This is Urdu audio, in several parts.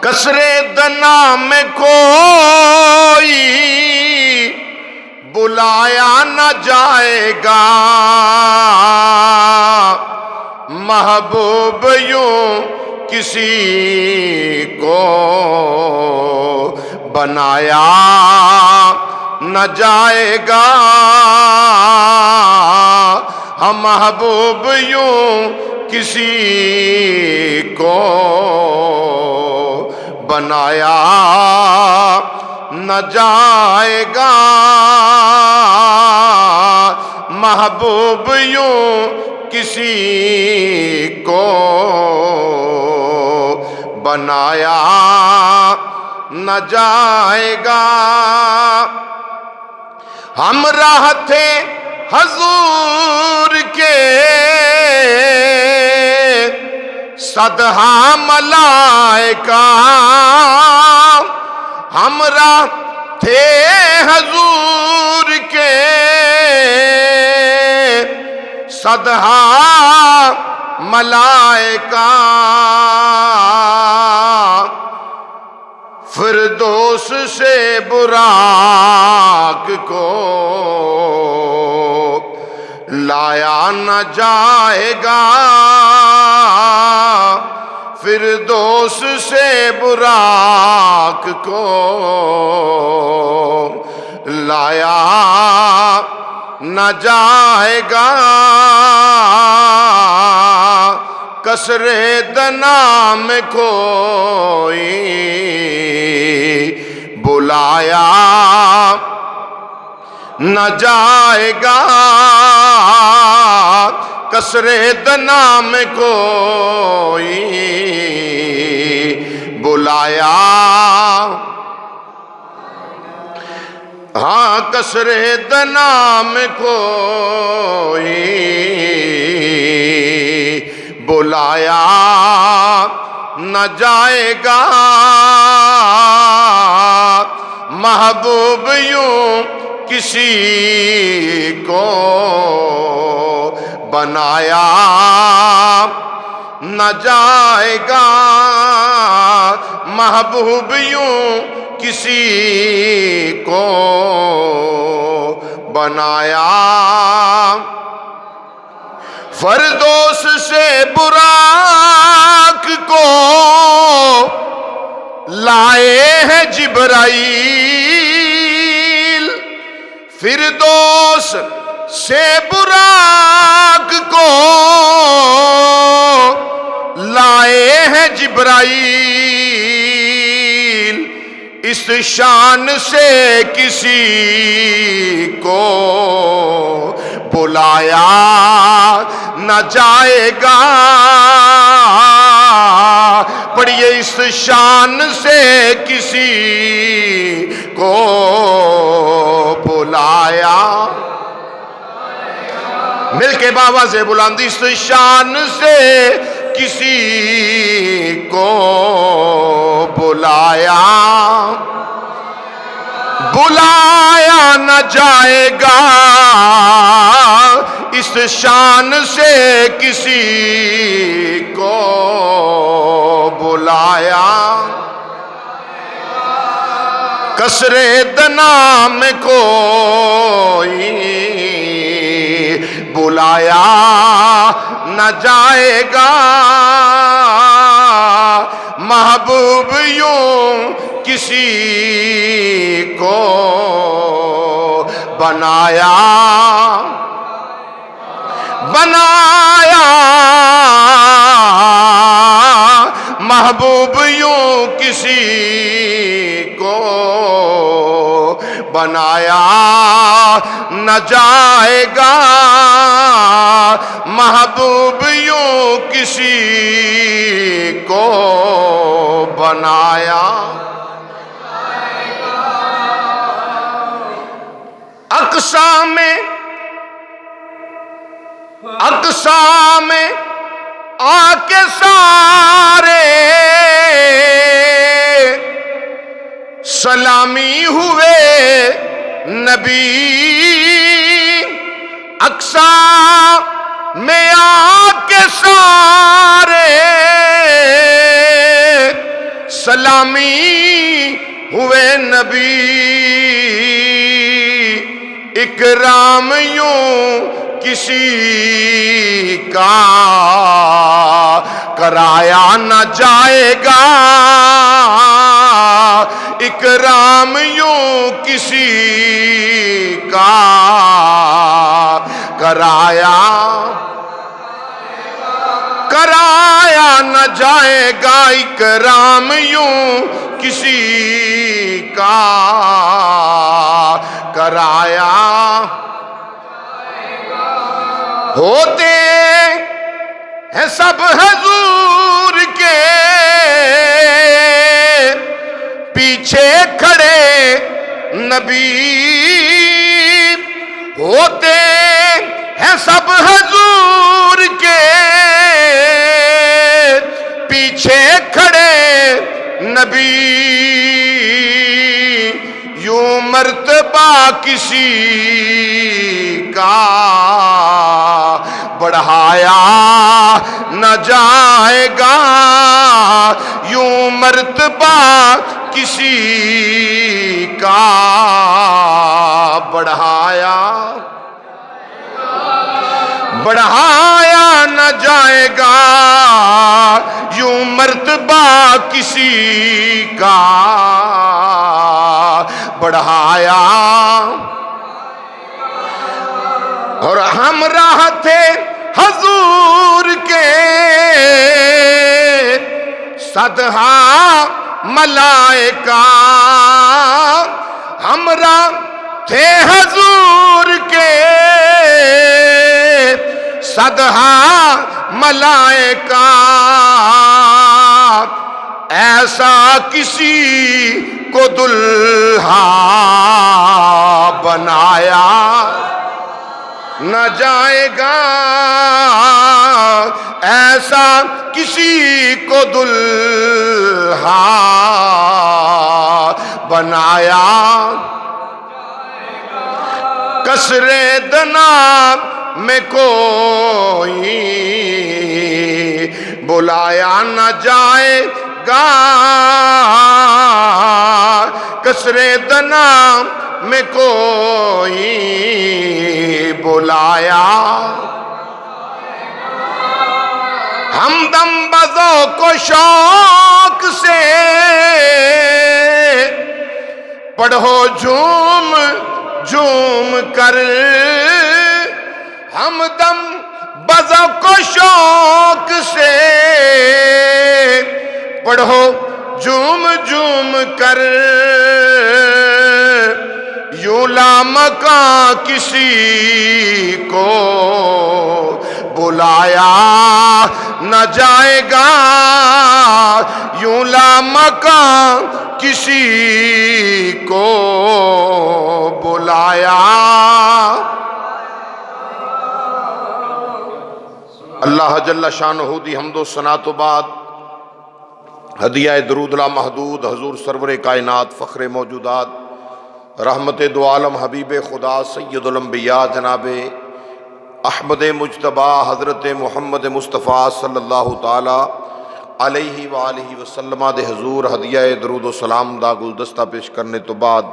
کثرت نام کوئی بلایا نہ جائے گا، محبوب یوں کسی کو بنایا نہ جائے گا، ہم محبوب یوں کسی کو بنایا نہ جائے گا، محبوب یوں کسی کو بنایا نہ جائے گا۔ ہم راہ تھے حضور کے صدہا ملائکہ، ہم راہ تھے حضور کے صدہا ملائکہ، فردوس سے براق کو لایا نہ جائے گا، فردوس سے براق کو لایا نہ جائے گا، کثرت نام کوئی بلایا نہ جائے گا، کثرت نام کوئی بلایا، ہاں کثرت نام کوئی بلایا نہ جائے گا، محبوب یوں کسی کو بنایا نہ جائے گا، محبوب یوں کسی کو بنایا، فردوس سے براق کو لائے ہیں جبرائیل، فردوس سے براق کو لائے ہیں جبرائیل، اس شان سے کسی کو بلایا نہ جائے گا، پڑھیے اس شان سے کسی کو بلایا، مل کے بابا سے بلند، اس شان سے کسی کو بلایا، بلایا نہ جائے گا، اس شان سے کسی کو بلایا، کثرت نام کوئی بلایا نہ جائے گا، محبوب یوں کسی کو بنایا، بنایا محبوب یوں کسی کو بنایا نہ جائے گا، محبوب یوں کسی کو بنایا، اقصا میں آ کے سارے سلامی ہوئے نبی، اقصا میں آ کے سارے سلامی ہوئے نبی، اکرام یوں کسی کا کرایا نہ جائے گا، اکرام یوں کسی کا کرایا نہ جائے گا، اکرام یوں کسی کا کرایا ہوتے ہیں سب حضور کے پیچھے کھڑے نبی، ہوتے ہیں سب حضور کے پیچھے کھڑے نبی، یوں مرتبہ کسی کا بڑھایا نہ جائے گا، یوں مرتبہ کسی کا بڑھایا نہ جائے گا، یوں مرتبہ کسی کا بڑھایا، اور ہمراہ تھے حضور کے صدہا ملائکہ، ہمراہ تھے حضور کے صدہا ملائکہ، ایسا کسی کو دلہا بنایا نہ جائے گا، ایسا کسی کو دلہا بنایا، قصر دنا میں کوئی بلایا نہ جائے گا، قصر دنا میں کوئی بلایا، ہمدم بذوق و شوق سے پڑھو جھوم جھوم کر، ہمدم بذوق و شوق سے پڑھو جھوم جھوم کر، یوں لامکاں کسی کو بلایا نہ جائے گا، یوں لامکاں کسی کو بلایا۔ اللہ جل شانہ دی حمد و ثنا تو بعد ہدیہ درود لامحدود حضور سرور کائنات فخر موجودات رحمت دو عالم حبیب خدا سید الانبیاء جناب احمد مجتبی حضرت محمد مصطفیٰ صلی اللہ تعالی علیہ وآلہ وسلم دے حضور ہدیہ درود و سلام دا گلدستہ پیش کرنے تو بعد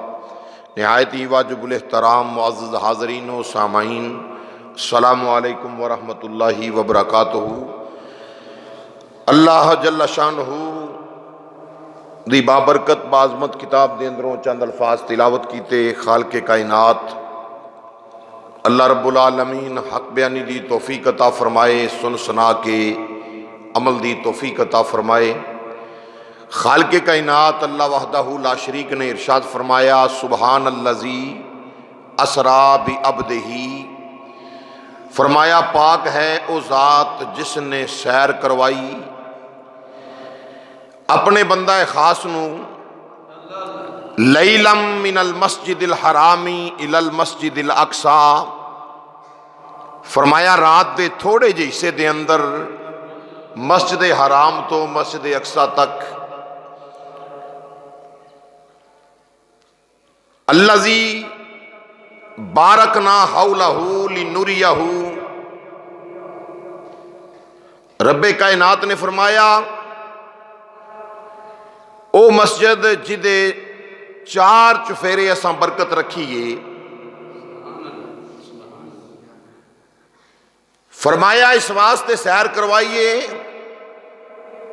نہایت ہی واجب الاحترام معزز حاضرین و سامعین، السلام علیکم ورحمۃ اللہ وبرکاتہ۔ اللہ جل شانہ دی بابرکت بعظمت کتاب دے اندروں چند الفاظ تلاوت کیتے۔ خالق کائنات اللہ رب العالمین حق بیانی دی توفیق عطا فرمائے، سن سنا کے عمل دی توفیق عطا فرمائے۔ خالق کائنات اللہ وحدہ لا شریک نے ارشاد فرمایا، سبحان الذی اسریٰ بعبدہ، فرمایا پاک ہے او ذات جس نے سیر کروائی اپنے بندہ خاص نو، لیلم من المسجد الحرام الی المسجد الاقصی، فرمایا رات دے تھوڑے جے حصے دے اندر مسجد حرام تو مسجد اقصی تک، الذی بارکنا حولہ لنریہ، رب کائنات نے فرمایا او مسجد جدے 4 چفیرے اساں برکت رکھیے، فرمایا اس واسطے سیر کروائیے